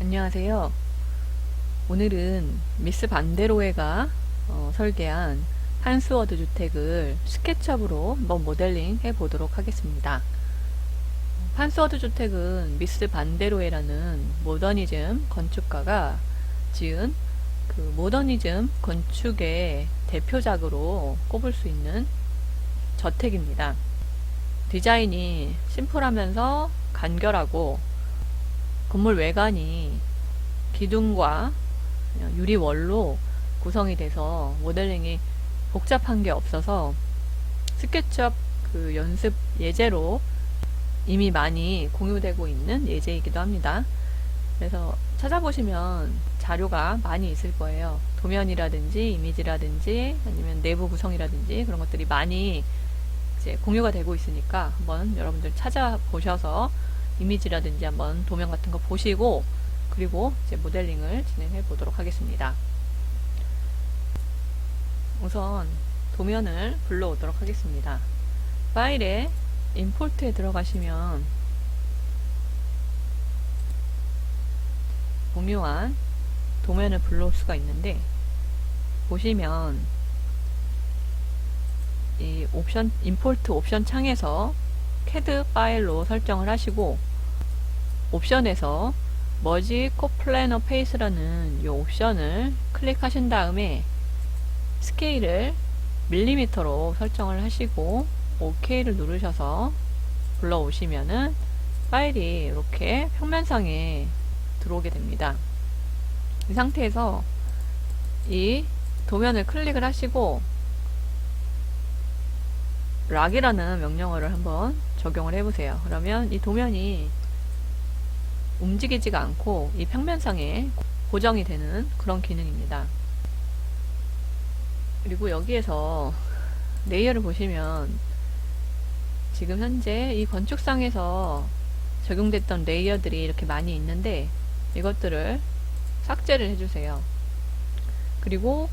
안녕하세요. 오늘은 미스 반데로에가 설계한 한스워드 주택을 스케치업으로 한번 모델링 해 보도록 하겠습니다. 한스워드 주택은 미스 반데로에라는 모더니즘 건축가가 지은 그 모더니즘 건축의 대표작으로 꼽을 수 있는 저택입니다. 디자인이 심플하면서 간결하고 건물 외관이 기둥과 유리월로 구성이 돼서 모델링이 복잡한 게 없어서 스케치업 그 연습 예제로 이미 많이 공유되고 있는 예제이기도 합니다. 그래서 찾아보시면 자료가 많이 있을 거예요. 도면이라든지 이미지라든지 아니면 내부 구성이라든지 그런 것들이 많이 이제 공유가 되고 있으니까 한번 여러분들 찾아보셔서 이미지라든지 한번 도면 같은 거 보시고 그리고 이제 모델링을 진행해 보도록 하겠습니다. 우선 도면을 불러오도록 하겠습니다. 파일에 임포트에 들어가시면 공유한 도면을 불러올 수가 있는데 보시면 이 옵션 임포트 옵션 창에서 CAD 파일로 설정을 하시고 옵션에서 머지 코플래너 페이스라는 이 옵션을 클릭하신 다음에 스케일을 밀리미터로 설정을 하시고 OK를 누르셔서 불러오시면은 파일이 이렇게 평면상에 들어오게 됩니다. 이 상태에서 이 도면을 클릭을 하시고 락이라는 명령어를 한번 적용을 해보세요. 그러면 이 도면이 움직이지가 않고 이 평면상에 고정이 되는 그런 기능입니다. 그리고 여기에서 레이어를 보시면 지금 현재 이 건축상에서 적용됐던 레이어들이 이렇게 많이 있는데 이것들을 삭제를 해주세요. 그리고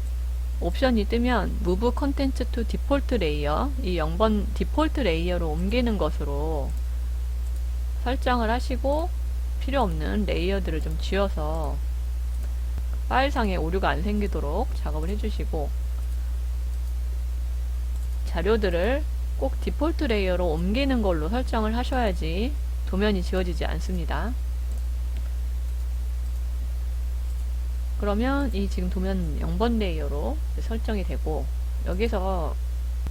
옵션이 뜨면 Move Content to Default Layer 이 0번 디폴트 레이어로 옮기는 것으로 설정을 하시고 필요 없는 레이어들을 좀 지워서 파일상에 오류가 안 생기도록 작업을 해주시고 자료들을 꼭 디폴트 레이어로 옮기는 걸로 설정을 하셔야지 도면이 지워지지 않습니다. 그러면 이 지금 도면 0번 레이어로 설정이 되고 여기서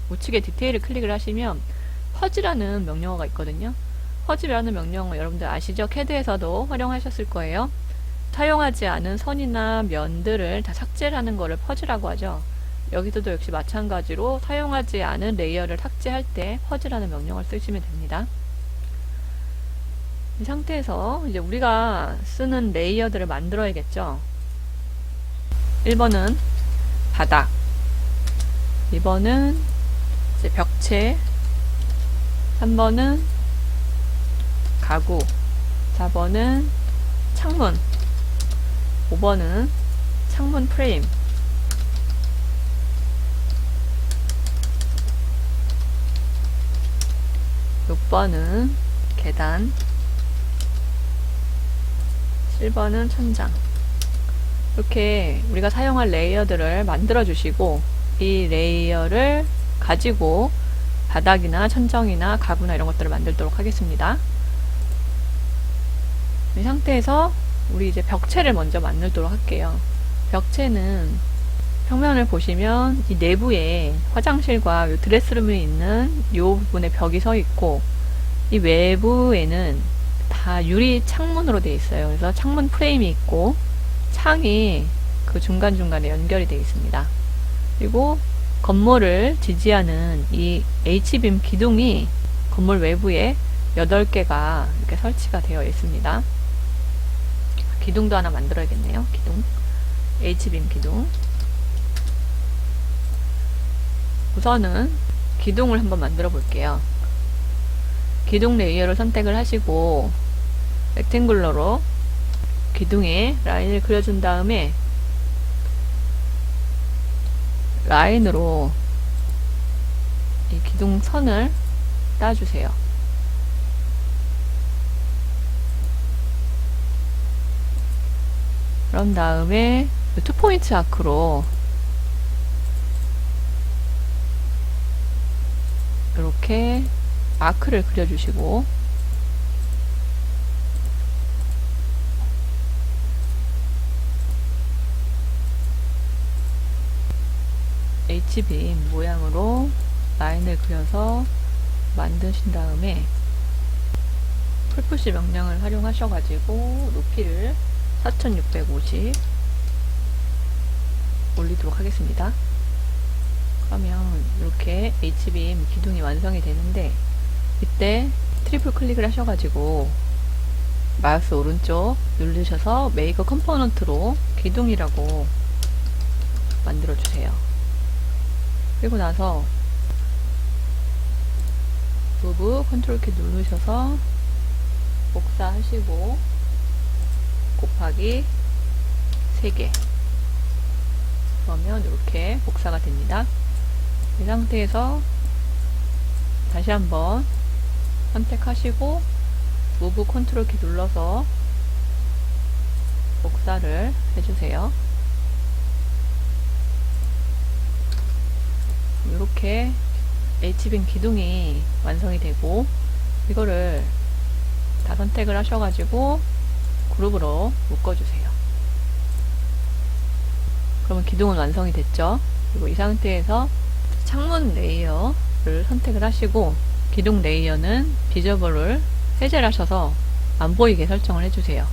우측에 디테일을 클릭을 하시면 퍼즈라는 명령어가 있거든요. 퍼즈라는 명령어 여러분들 아시죠? CAD에서도 활용하셨을 거예요. 사용하지 않은 선이나 면들을 다 삭제를 하는 거를 퍼즈라고 하죠. 여기서도 역시 마찬가지로 사용하지 않은 레이어를 삭제할 때 퍼즈라는 명령어를 쓰시면 됩니다. 이 상태에서 이제 우리가 쓰는 레이어들을 만들어야겠죠. 1번은 바닥, 2번은 이제 벽체, 3번은 가구, 4번은 창문, 5번은 창문 프레임, 6번은 계단, 7번은 천장. 이렇게 우리가 사용할 레이어들을 만들어 주시고 이 레이어를 가지고 바닥이나 천정이나 가구나 이런 것들을 만들도록 하겠습니다. 이 상태에서 우리 이제 벽체를 먼저 만들도록 할게요. 벽체는 평면을 보시면 이 내부에 화장실과 요 드레스룸이 있는 이 부분에 벽이 서 있고 이 외부에는 다 유리 창문으로 되어 있어요. 그래서 창문 프레임이 있고 창이 그 중간중간에 연결이 되어 있습니다. 그리고 건물을 지지하는 이 H빔 기둥이 건물 외부에 8개가 이렇게 설치가 되어 있습니다. 기둥도 하나 만들어야겠네요. 기둥. H빔 기둥. 우선은 기둥을 한번 만들어 볼게요. 기둥 레이어를 선택을 하시고 렉탱글러로 기둥에 라인을 그려준 다음에 라인으로 이 기둥 선을 따주세요. 그런 다음에 투포인트 아크로 이렇게 아크를 그려주시고, H빔 모양으로 라인을 그려서 만드신 다음에 풀푸시 명령을 활용하셔가지고 높이를 4650 올리도록 하겠습니다. 그러면 이렇게 H빔 기둥이 완성이 되는데, 이때 트리플 클릭을 하셔가지고 마우스 오른쪽 누르셔서 메이커 컴포넌트로 기둥이라고 만들어 주세요. 그리고 나서 무브 컨트롤 키 누르셔서 복사하시고 곱하기 3개, 그러면 이렇게 복사가 됩니다. 이 상태에서 다시 한번 선택하시고 무브 컨트롤 키 눌러서 복사를 해주세요. 이렇게 H빔 기둥이 완성이 되고, 이거를 다 선택을 하셔가지고 그룹으로 묶어주세요. 그러면 기둥은 완성이 됐죠. 그리고 이 상태에서 창문 레이어를 선택을 하시고, 기둥 레이어는 비저블을 해제를 하셔서 안 보이게 설정을 해주세요.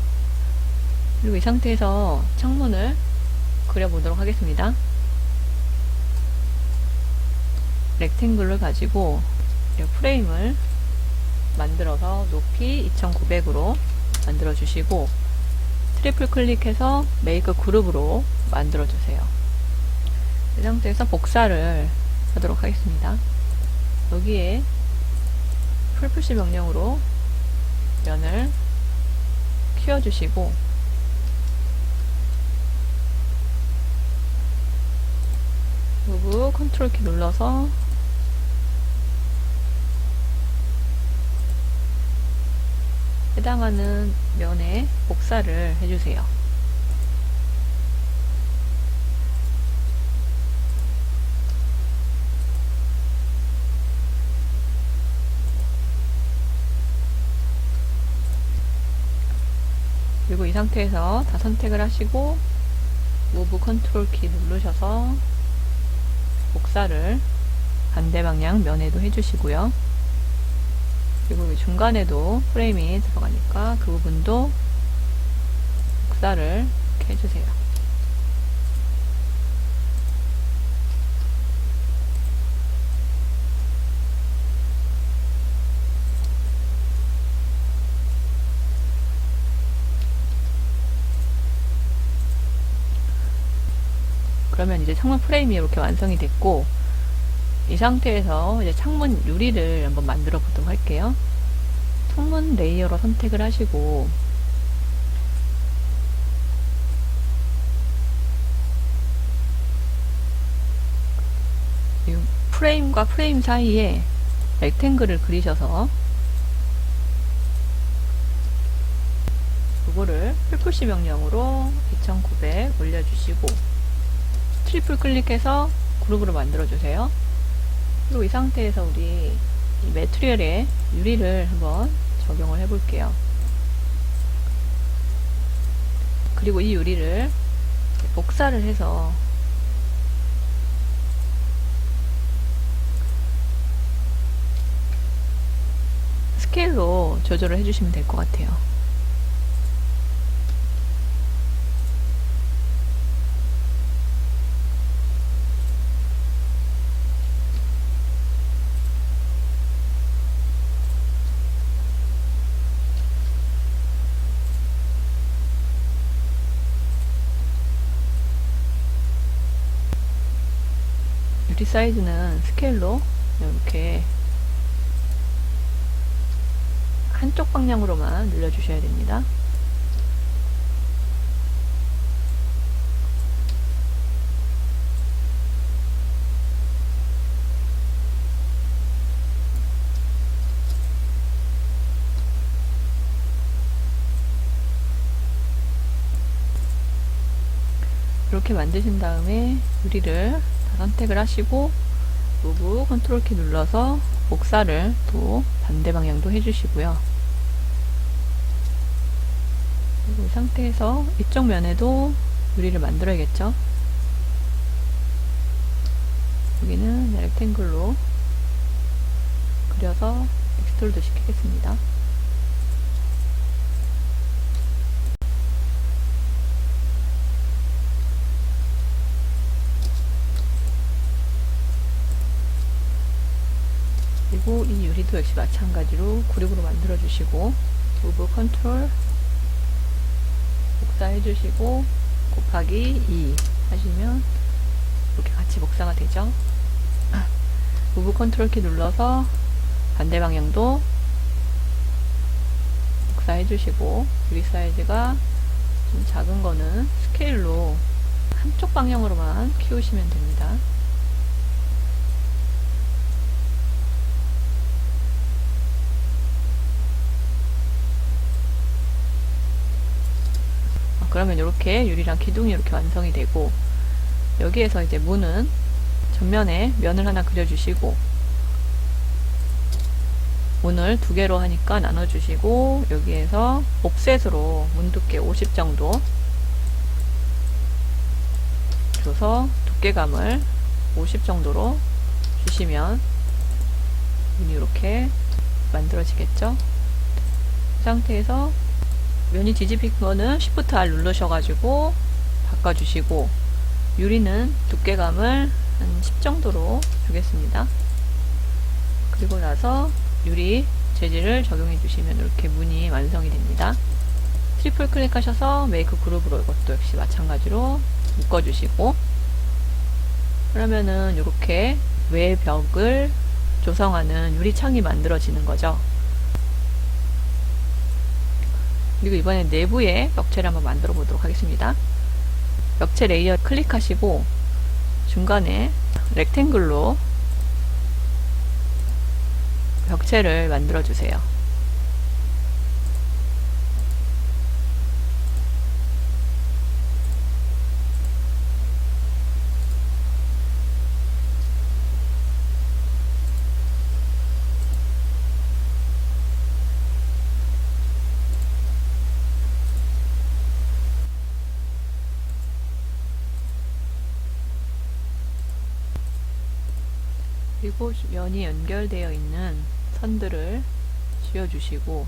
그리고 이 상태에서 창문을 그려보도록 하겠습니다. 렉탱글을 가지고 프레임을 만들어서 높이 2900으로 만들어 주시고, 트리플 클릭해서 메이크 그룹으로 만들어 주세요. 이 상태에서 복사를 하도록 하겠습니다. 여기에 풀푸시 명령으로 면을 키워주시고, 무브 컨트롤 키 눌러서 해당하는 면에 복사를 해주세요. 그리고 이 상태에서 다 선택을 하시고 무브 컨트롤 키 누르셔서 복사를 반대 방향 면에도 해주시고요. 그리고 중간에도 프레임이 들어가니까 그 부분도 복사를 이렇게 해주세요. 그러면 이제 창문 프레임이 이렇게 완성이 됐고, 이 상태에서 이제 창문 유리를 한번 만들어 보도록 할게요. 창문 레이어로 선택을 하시고, 이 프레임과 프레임 사이에 렉탱글을 그리셔서 이거를 풀푸시 명령으로 2900 올려주시고, 트리플 클릭해서 그룹으로 만들어 주세요. 그리고 이 상태에서 우리 이 매트리얼에 유리를 한번 적용을 해 볼게요. 그리고 이 유리를 복사를 해서 스케일로 조절을 해주시면 될 것 같아요. 유리 사이즈는 스케일로 이렇게 한쪽 방향으로만 늘려주셔야 됩니다. 그렇게 만드신 다음에 유리를 다 선택을 하시고 무브 컨트롤 키 눌러서 복사를 또 반대 방향도 해주시고요. 그리고 이 상태에서 이쪽 면에도 유리를 만들어야겠죠. 여기는 렉탱글로 그려서 엑스트루드 시키겠습니다. 그리고 이 유리도 역시 마찬가지로 구립으로 만들어 주시고 무브 컨트롤 복사해 주시고 곱하기 2 하시면 이렇게 같이 복사가 되죠. 무브 컨트롤 키 눌러서 반대 방향도 복사해 주시고 유리 사이즈가 좀 작은 거는 스케일로 한쪽 방향으로만 키우시면 됩니다. 그러면 이렇게 유리랑 기둥이 이렇게 완성이 되고, 여기에서 이제 문은 전면에 면을 하나 그려주시고 문을 두 개로 하니까 나눠주시고 여기에서 옵셋으로 문 두께 50 정도 줘서 두께감을 50 정도로 주시면 문이 이렇게 만들어지겠죠. 이 상태에서 면이 뒤집힌 거는 Shift R 누르셔가지고 바꿔주시고 유리는 두께감을 한 10 정도로 주겠습니다. 그리고 나서 유리 재질을 적용해 주시면 이렇게 문이 완성이 됩니다. 트리플 클릭하셔서 메이크 그룹으로 이것도 역시 마찬가지로 묶어주시고, 그러면은 이렇게 외벽을 조성하는 유리창이 만들어지는 거죠. 그리고 이번에 내부에 벽체를 한번 만들어 보도록 하겠습니다. 벽체 레이어 클릭하시고 중간에 렉탱글로 벽체를 만들어 주세요. 그리고 면이 연결되어 있는 선들을 지어주시고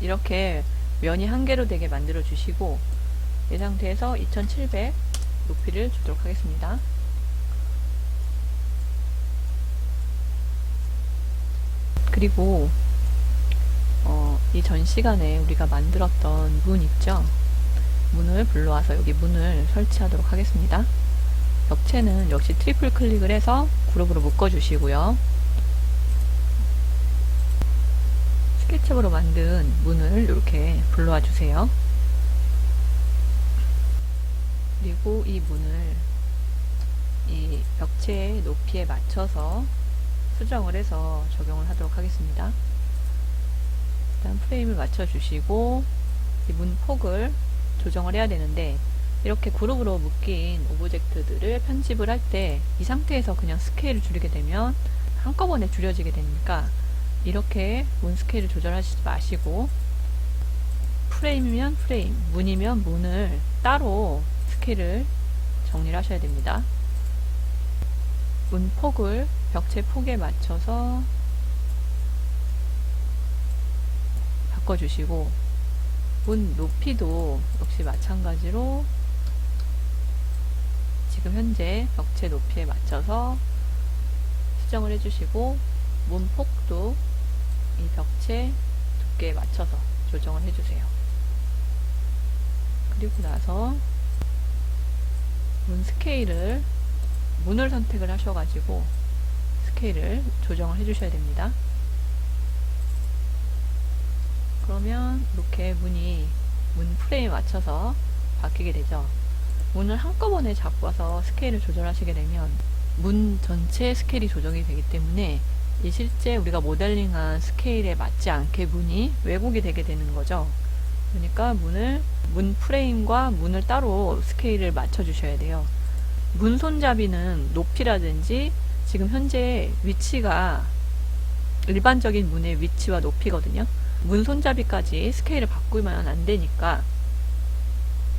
이렇게 면이 한 개로 되게 만들어 주시고, 이 상태에서 2700 높이를 주도록 하겠습니다. 그리고 이 전 시간에 우리가 만들었던 문 있죠? 문을 불러와서 여기 문을 설치하도록 하겠습니다. 벽체는 역시 트리플 클릭을 해서 그룹으로 묶어주시고요. 스케치업으로 만든 문을 이렇게 불러와 주세요. 그리고 이 문을 이 벽체의 높이에 맞춰서 수정을 해서 적용을 하도록 하겠습니다. 일단 프레임을 맞춰 주시고 이 문 폭을 조정을 해야 되는데, 이렇게 그룹으로 묶인 오브젝트들을 편집을 할 때 이 상태에서 그냥 스케일을 줄이게 되면 한꺼번에 줄여지게 되니까 이렇게 문 스케일을 조절하시지 마시고 프레임이면 프레임, 문이면 문을 따로 스케일을 정리를 하셔야 됩니다. 문 폭을 벽체 폭에 맞춰서 바꿔주시고 문 높이도 역시 마찬가지로 지금 현재 벽체 높이에 맞춰서 수정을 해주시고 문 폭도 이 벽체 두께에 맞춰서 조정을 해주세요. 그리고 나서 문 스케일을 문을 선택을 하셔가지고 스케일을 조정을 해주셔야 됩니다. 그러면 이렇게 문이 문 프레임에 맞춰서 바뀌게 되죠. 문을 한꺼번에 잡고 와서 스케일을 조절하시게 되면 문 전체 스케일이 조정이 되기 때문에 이 실제 우리가 모델링한 스케일에 맞지 않게 문이 왜곡이 되게 되는 거죠. 그러니까 문 프레임과 문을 따로 스케일을 맞춰 주셔야 돼요. 문 손잡이는 높이라든지 지금 현재 위치가 일반적인 문의 위치와 높이거든요. 문 손잡이까지 스케일을 바꾸면 안 되니까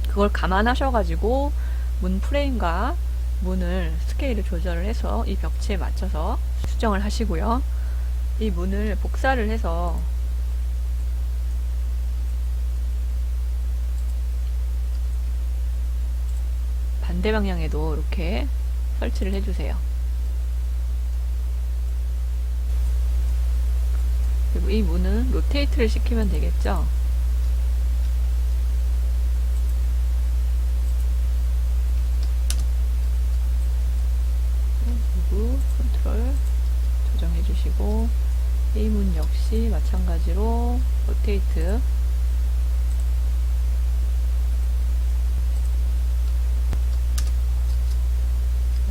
그걸 감안하셔가지고 문 프레임과 문을 스케일을 조절을 해서 이 벽체에 맞춰서 수정을 하시고요. 이 문을 복사를 해서 반대 방향에도 이렇게 설치를 해주세요. 그리고 이 문은 로테이트를 시키면 되겠죠. 그리고 컨트롤 조정해 주시고 이 문 역시 마찬가지로 로테이트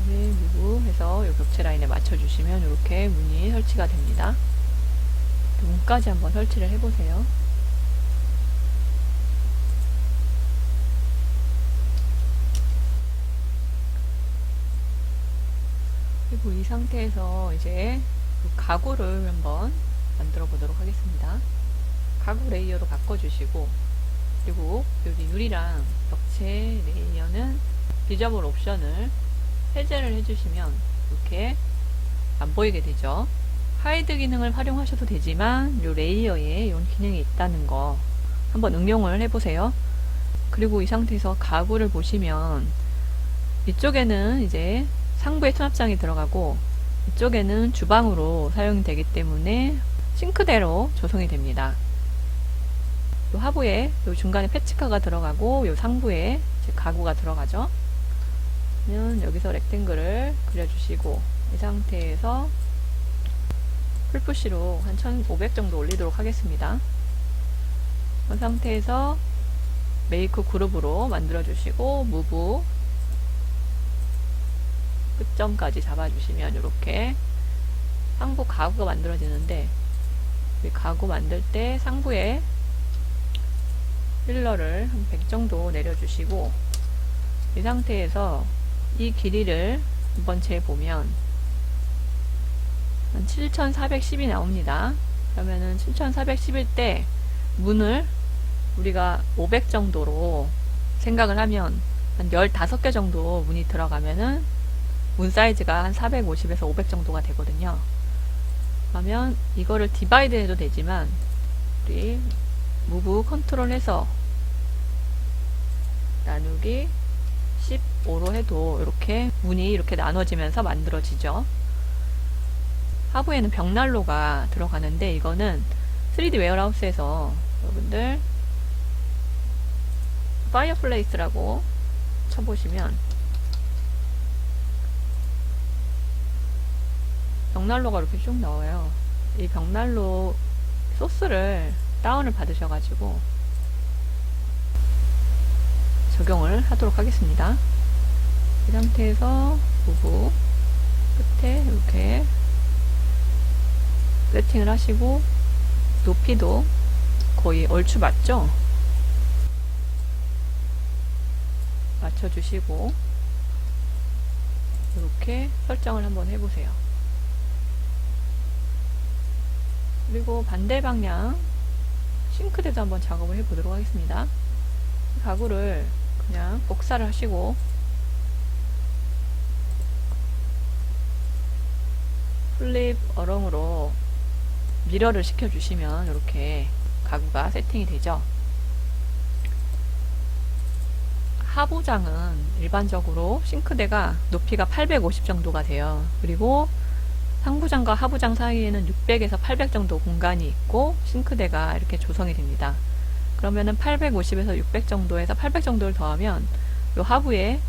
무브 해서 이 벽체 라인에 맞춰 주시면 이렇게 문이 설치가 됩니다. 문까지 한번 설치를 해보세요. 그리고 이 상태에서 이제 가구를 한번 만들어 보도록 하겠습니다. 가구 레이어로 바꿔주시고, 그리고 여기 유리랑 벽체 레이어는 비저블 옵션을 해제를 해주시면 이렇게 안 보이게 되죠. 하이드 기능을 활용하셔도 되지만 이 레이어에 이런 기능이 있다는 거 한번 응용을 해보세요. 그리고 이 상태에서 가구를 보시면 이쪽에는 이제 상부에 수납장이 들어가고 이쪽에는 주방으로 사용이 되기 때문에 싱크대로 조성이 됩니다. 요 하부에 요 중간에 패치카가 들어가고 요 상부에 이제 가구가 들어가죠. 그러면 여기서 렉탱글을 그려주시고 이 상태에서 풀푸시로 한 1500 정도 올리도록 하겠습니다. 그 상태에서 메이크 그룹으로 만들어 주시고 무브 끝점까지 잡아주시면 이렇게 상부 가구가 만들어지는데 이 가구 만들 때 상부에 필러를 한 100 정도 내려주시고 이 상태에서 이 길이를 한번 재보면 한 7410이 나옵니다. 그러면은 7410일 때 문을 우리가 500 정도로 생각을 하면 한 15개 정도 문이 들어가면은 문 사이즈가 한 450에서 500 정도가 되거든요. 그러면 이거를 디바이드 해도 되지만 우리 무브 컨트롤 해서 나누기 15로 해도 이렇게 문이 이렇게 나눠지면서 만들어지죠. 하부에는 벽난로가 들어가는데 이거는 3D 웨어하우스에서 여러분들 파이어플레이스라고 쳐보시면 벽난로가 이렇게 쭉 나와요. 이 벽난로 소스를 다운을 받으셔가지고 적용을 하도록 하겠습니다. 이 상태에서 무브 끝에 이렇게 세팅을 하시고 높이도 거의 얼추 맞죠? 맞춰주시고 이렇게 설정을 한번 해보세요. 그리고 반대 방향 싱크대도 한번 작업을 해보도록 하겠습니다. 가구를 그냥 복사를 하시고 플립 어렁으로 미러를 시켜주시면 이렇게 가구가 세팅이 되죠. 하부장은 일반적으로 싱크대가 높이가 850 정도가 돼요. 그리고 상부장과 하부장 사이에는 600에서 800 정도 공간이 있고 싱크대가 이렇게 조성이 됩니다. 그러면은 850에서 600 정도에서 800 정도를 더하면 요 하부에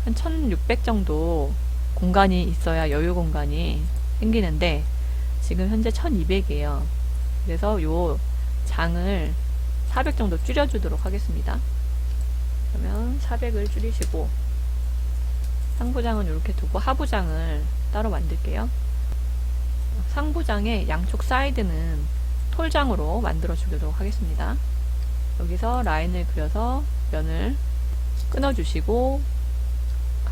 한 1600 정도 공간이 있어야 여유 공간이 생기는데 지금 현재 1200이에요. 그래서 요 장을 400 정도 줄여주도록 하겠습니다. 그러면 400을 줄이시고, 상부장은 이렇게 두고 하부장을 따로 만들게요. 상부장의 양쪽 사이드는 톨장으로 만들어 주도록 하겠습니다. 여기서 라인을 그려서 면을 끊어 주시고,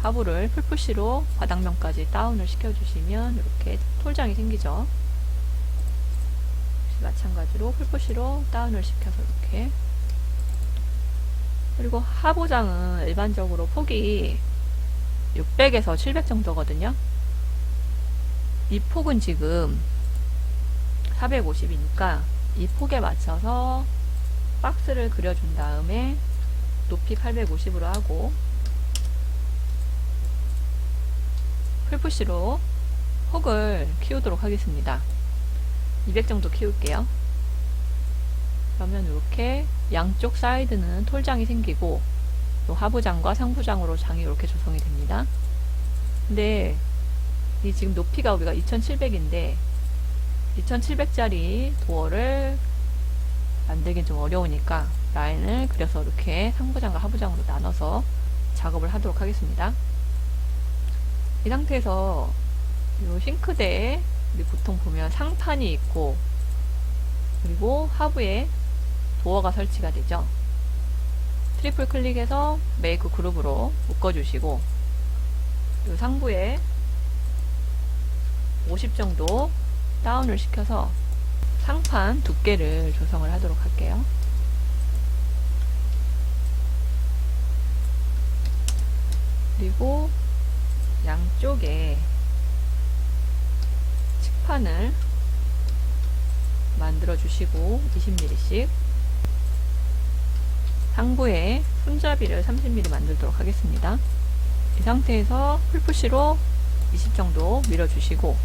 하부를 풀푸시로 바닥면까지 다운을 시켜주시면 이렇게 톨장이 생기죠. 마찬가지로 풀푸시로 다운을 시켜서 이렇게. 그리고 하부장은 일반적으로 폭이 600에서 700 정도거든요. 이 폭은 지금 450이니까 이 폭에 맞춰서 박스를 그려준 다음에 높이 850으로 하고 풀푸시로 폭을 키우도록 하겠습니다. 200 정도 키울게요. 그러면 이렇게 양쪽 사이드는 톨장이 생기고 또 하부장과 상부장으로 장이 이렇게 조성이 됩니다. 근데 이 지금 높이가 우리가 2700인데 2700짜리 도어를 만들긴 좀 어려우니까 라인을 그려서 이렇게 상부장과 하부장으로 나눠서 작업을 하도록 하겠습니다. 이 상태에서 이 싱크대에 우리 보통 보면 상판이 있고 그리고 하부에 도어가 설치가 되죠. 트리플 클릭해서 메이크 그룹으로 묶어주시고 이 상부에 50 정도 다운을 시켜서 상판 두께를 조성을 하도록 할게요. 그리고 양쪽에 칙판을 만들어 주시고 20mm씩 상부에 손잡이를 30mm 만들도록 하겠습니다. 이 상태에서 풀푸시로 20 정도 밀어 주시고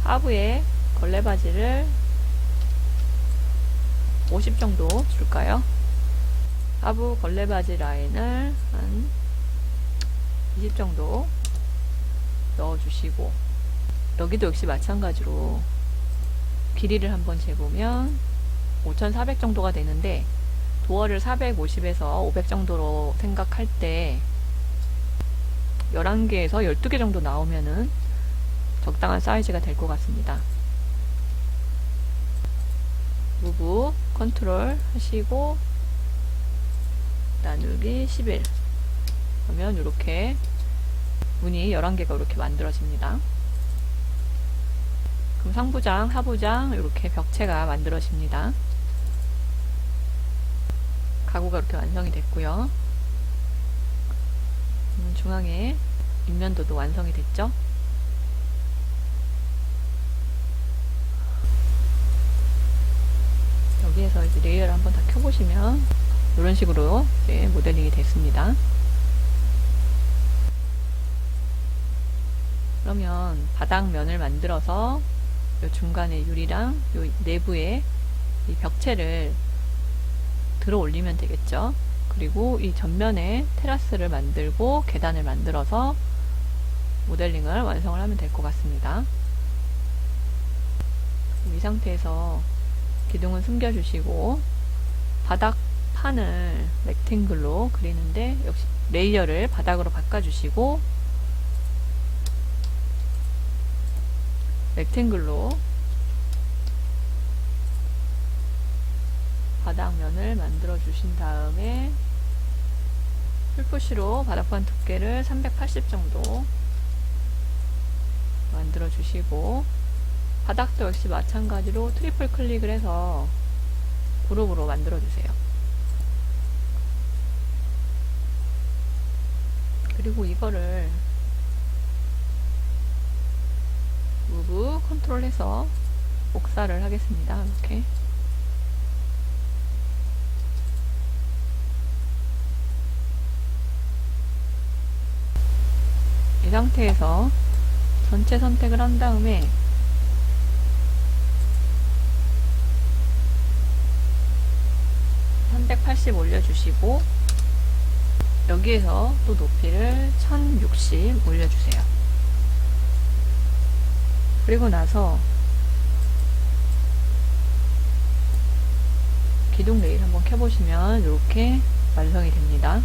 하부에 걸레바지를 50 정도 줄까요? 하부 걸레바지 라인을 한 20 정도 넣어주시고 여기도 역시 마찬가지로 길이를 한번 재보면 5400 정도가 되는데 도어를 450에서 500 정도로 생각할 때 11개에서 12개 정도 나오면은 적당한 사이즈가 될 것 같습니다. 무브 컨트롤 하시고 나누기 11 그러면 이렇게 문이 11개가 이렇게 만들어집니다. 그럼 상부장, 하부장 이렇게 벽체가 만들어집니다. 가구가 이렇게 완성이 됐고요. 중앙에 윗면도도 완성이 됐죠. 여기에서 이제 레이어를 한번 다 켜보시면 이런 식으로 이제 모델링이 됐습니다. 그러면 바닥면을 만들어서 이 중간에 유리랑 이 내부에 이 벽체를 들어 올리면 되겠죠. 그리고 이 전면에 테라스를 만들고 계단을 만들어서 모델링을 완성을 하면 될 것 같습니다. 이 상태에서 기둥은 숨겨주시고 바닥판을 렉탱글로 그리는데 역시 레이어를 바닥으로 바꿔주시고 렉탱글로 바닥면을 만들어 주신 다음에 풀푸시로 바닥판 두께를 380 정도 만들어 주시고 바닥도 역시 마찬가지로 트리플 클릭을 해서 그룹으로 만들어 주세요. 그리고 이거를 무브 컨트롤 해서 복사를 하겠습니다. 이렇게 이 상태에서 전체 선택을 한 다음에 (380) 올려주시고 여기에서 또 높이를 1060 올려주세요. 그리고 나서 기둥 레일 한번 켜보시면 이렇게 완성이 됩니다.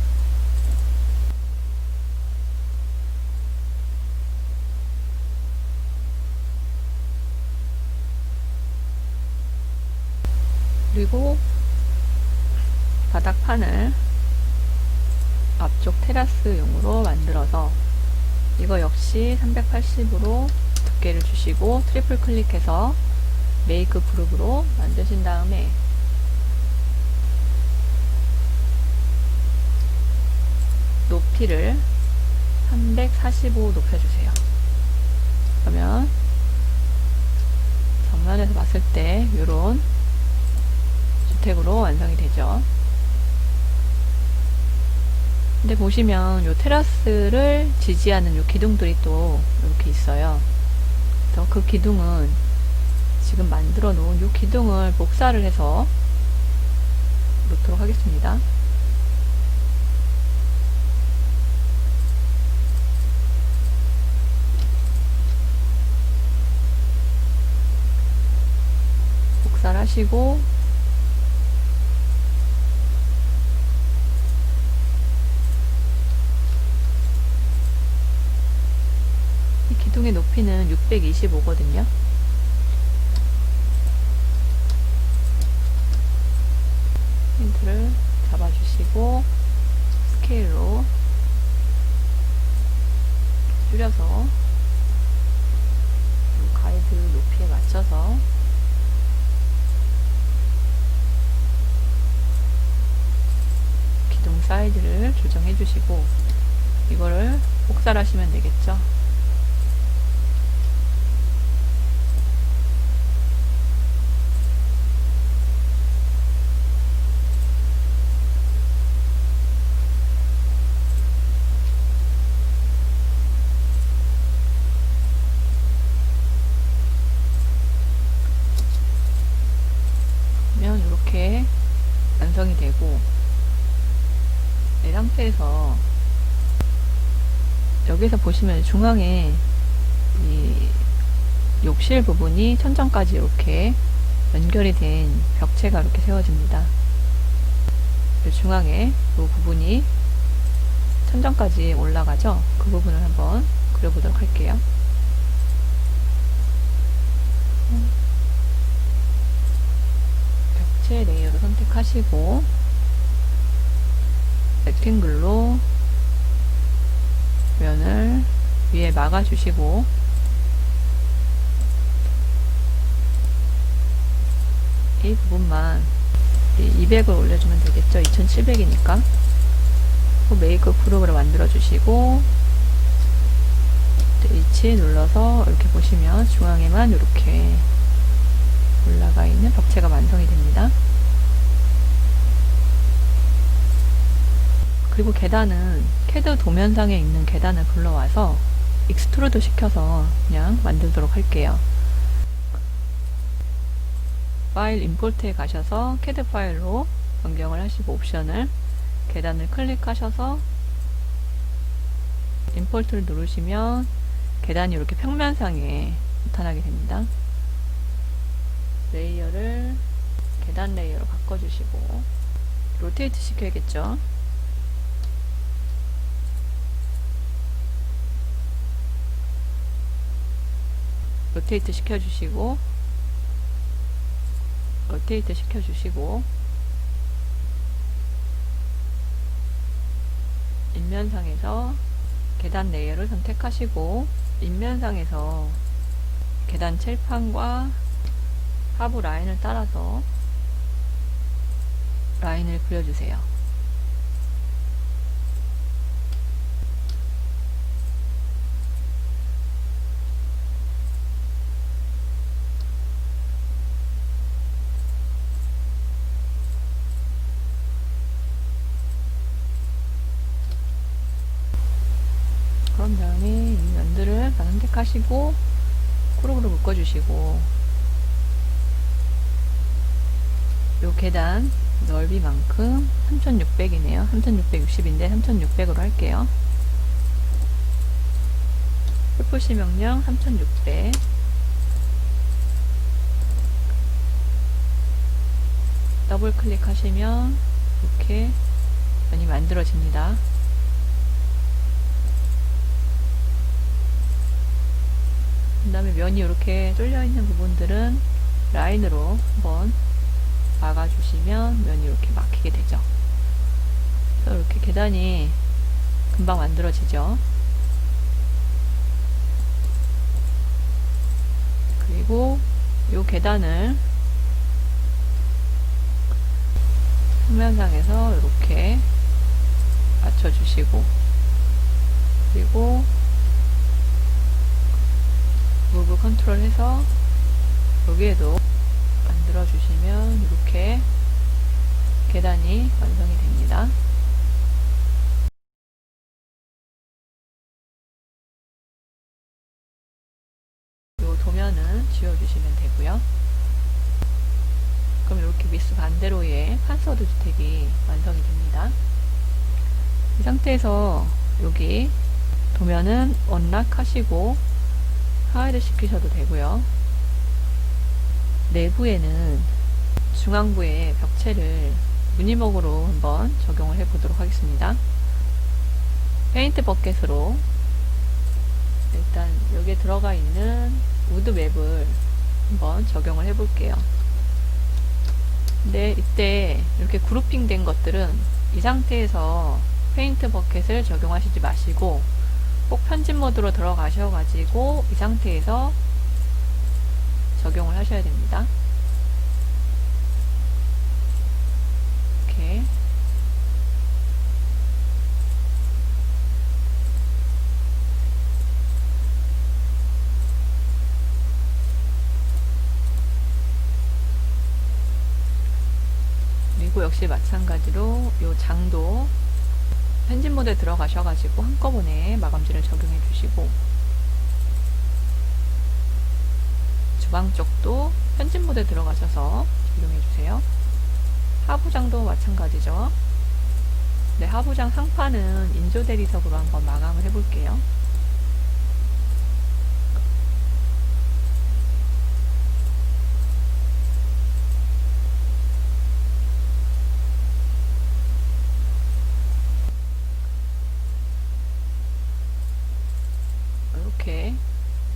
그리고 바닥판을 앞쪽 테라스용으로 만들어서 이거 역시 380으로 두께를 주시고 트리플 클릭해서 메이크 그룹으로 만드신 다음에 높이를 345 높여주세요. 그러면 정면에서 봤을 때 이런 주택으로 완성이 되죠. 근데 보시면 요 테라스를 지지하는 요 기둥들이 또 이렇게 있어요. 그래서 그 기둥은 지금 만들어 놓은 요 기둥을 복사를 해서 놓도록 하겠습니다. 복사를 하시고 이 기둥의 높이는 625거든요. 힌트를 잡아주시고 스케일로 줄여서 가이드 높이에 맞춰서 기둥 사이즈를 조정해 주시고 이거를 복사를 하시면 되겠죠. 이렇게 완성이 되고 이 상태에서 여기서 보시면 중앙에 이 욕실 부분이 천장까지 이렇게 연결이 된 벽체가 이렇게 세워집니다. 중앙에 이 부분이 천장까지 올라가죠. 그 부분을 한번 그려보도록 할게요. 벽체 레이어를 선택하시고 렉탱글로 면을 위에 막아주시고 이 부분만 200을 올려주면 되겠죠. 2700이니까 메이크 그룹으로 만들어 주시고 H 눌러서 이렇게 보시면 중앙에만 이렇게 올라가 있는 벽체가 완성이 됩니다. 그리고 계단은 캐드 도면상에 있는 계단을 불러와서 익스트루드 시켜서 그냥 만들도록 할게요. 파일 임포트에 가셔서 캐드 파일로 변경을 하시고 옵션을 계단을 클릭하셔서 임포트를 누르시면 계단이 이렇게 평면상에 나타나게 됩니다. 레이어를 계단 레이어로 바꿔주시고 로테이트 시켜야겠죠. 로테이트 시켜주시고 로테이트 시켜주시고 인면상에서 계단 레이어를 선택하시고 인면상에서 계단 칠판과 하부 라인을 따라서 라인을 그려주세요. 그런 다음에 이 면들을 다 선택하시고 코르그로 묶어주시고 요 계단 넓이만큼 3600이네요. 3660인데 3600으로 할게요. 풀푸시 명령 3600 더블 클릭하시면 이렇게 면이 만들어집니다. 그 다음에 면이 이렇게 쫄려있는 부분들은 라인으로 한번 막아주시면 면이 이렇게 막히게 되죠. 그래서 이렇게 계단이 금방 만들어지죠. 그리고 이 계단을 평면상에서 이렇게 맞춰주시고, 그리고 무브 컨트롤 해서 여기에도 만들어 주시면 이렇게 계단이 완성이 됩니다. 이 도면은 지워주시면 되고요. 그럼 이렇게 미스 반대로의 판서드 주택이 완성이 됩니다. 이 상태에서 여기 도면은 언락 하시고 하이드 시키셔도 되고요. 내부에는 중앙부에 벽체를 무늬목으로 한번 적용을 해 보도록 하겠습니다. 페인트 버켓으로 일단 여기에 들어가 있는 우드 맵을 한번 적용을 해 볼게요. 근데 이때 이렇게 그룹핑 된 것들은 이 상태에서 페인트 버켓을 적용하시지 마시고 꼭 편집 모드로 들어가셔가지고 이 상태에서 적용을 하셔야 됩니다. 이렇게 그리고 역시 마찬가지로 이 장도 편집 모드에 들어가셔가지고 한꺼번에 마감재를 적용해 주시고, 주방 쪽도 편집 모드에 들어가셔서 적용해 주세요. 하부장도 마찬가지죠. 네, 하부장 상판은 인조 대리석으로 한번 마감을 해 볼게요. 이렇게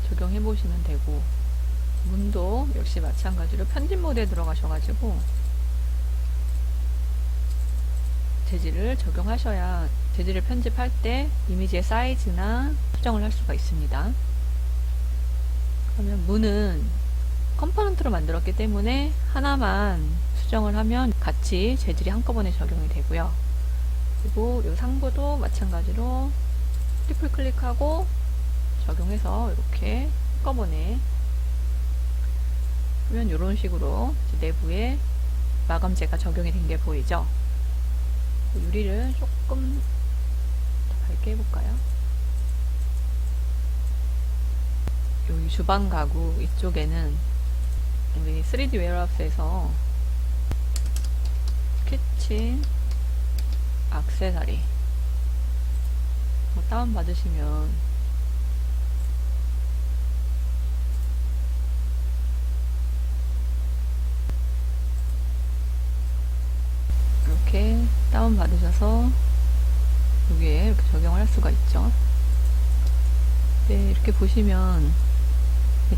적용해 보시면 되고, 문도 역시 마찬가지로 편집 모드에 들어가셔가지고 재질을 적용하셔야 재질을 편집할 때 이미지의 사이즈나 수정을 할 수가 있습니다. 그러면 문은 컴포넌트로 만들었기 때문에 하나만 수정을 하면 같이 재질이 한꺼번에 적용이 되고요. 그리고 이 상부도 마찬가지로 트리플 클릭하고 적용해서 이렇게 한꺼번에 그러면 이런 식으로 내부에 마감재가 적용이 된 게 보이죠? 유리를 조금 더 밝게 해볼까요? 여기 주방 가구 이쪽에는 우리 3D 웨어하우스에서 키친 액세서리 다운 받으시면 이렇게 다운 받으셔서 여기에 이렇게 적용을 할 수가 있죠. 네, 이렇게 보시면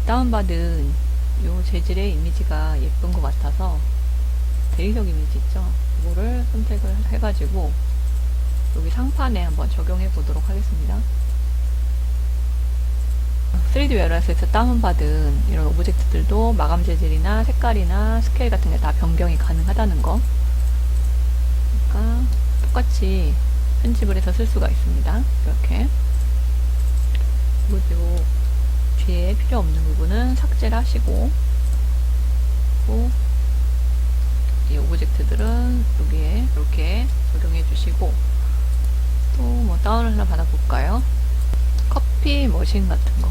다운받은 이 재질의 이미지가 예쁜 것 같아서 대리석 이미지 있죠? 이거를 선택을 해가지고 여기 상판에 한번 적용해 보도록 하겠습니다. 3D 웨어하우스에서 다운받은 이런 오브젝트들도 마감 재질이나 색깔이나 스케일 같은 게 다 변경이 가능하다는 거. 그러니까 똑같이 편집을 해서 쓸 수가 있습니다. 이렇게. 그리고 뒤에 필요 없는 부분은 삭제를 하시고, 그리고 이 오브젝트들은 여기에 이렇게 적용해 주시고, 또 뭐 다운을 하나 받아볼까요? 커피 머신 같은 거.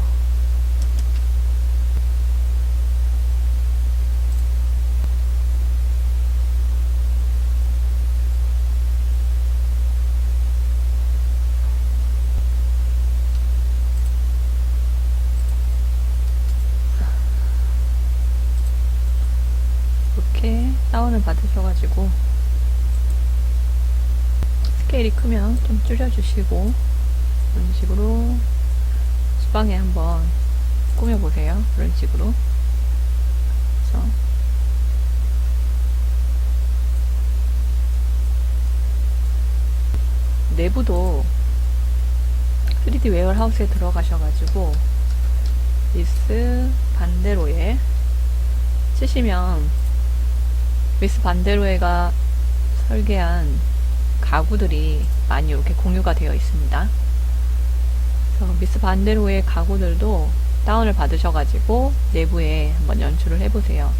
이렇게 다운을 받으셔가지고 스케일이 크면 좀 줄여주시고, 이런 식으로 주방에 한번 꾸며보세요. 이런 식으로. 그래서 내부도 3D 웨어하우스에 들어가셔가지고 미스 반데로에 치시면 미스 반데로에가 설계한 가구들이 많이 이렇게 공유가 되어 있습니다. 그래서 미스 반데로의 가구들도 다운을 받으셔가지고 내부에 한번 연출을 해보세요.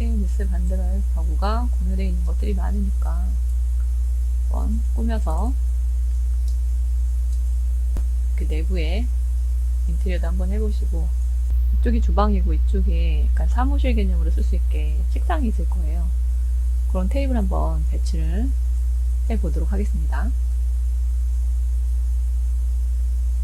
미스 반데로의 가구가 공유되어 있는 것들이 많으니까 한번 꾸며서 그 내부에 인테리어도 한번 해보시고, 이쪽이 주방이고 이쪽에 약간 사무실 개념으로 쓸 수 있게 책상이 있을 거예요. 그런 테이블 한번 배치를 해보도록 하겠습니다.